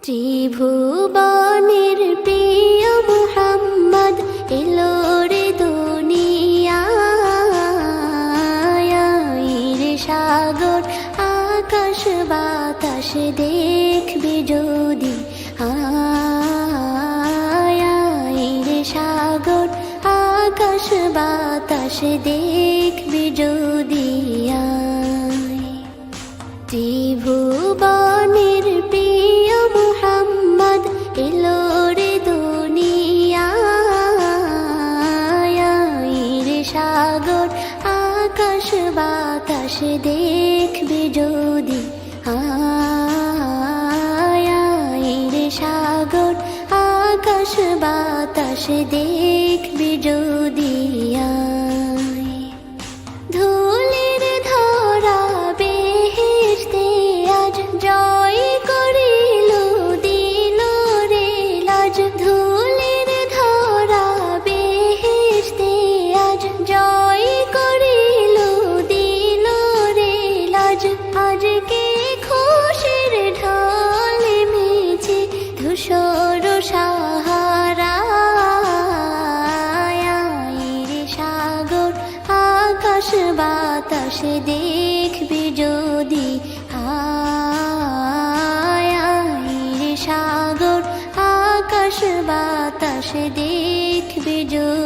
ত্রিভুবনের প্রিয় মুহাম্মদ এলো রে দুনিয়ায় রে সাগর আকাশ বাতাস দেখবি যদি রে সাগর আকাশ বাতাস দেখবি যদি ত্রিভুবনের প্রিয় মুহাম্মদ এলো রে দুনিয়ায় রে সাগর আকাশ বাতাস দেখবি যদি রে সাগর আকাশ বাতাস দেখবি যদি ধুলির ধরা বেহেশতে আজ জয় করিল দিল রে লাজ ধুলির ধরা বেহেশতে আজ জয় করিল দিল রে লাজ আজকে খুশির ঢল মেছে ধূসর সাহারা রে সাগর আকাশ বাতাস দেখবি যদি রে সাগর আকাশ বাতাস দেখবি যদি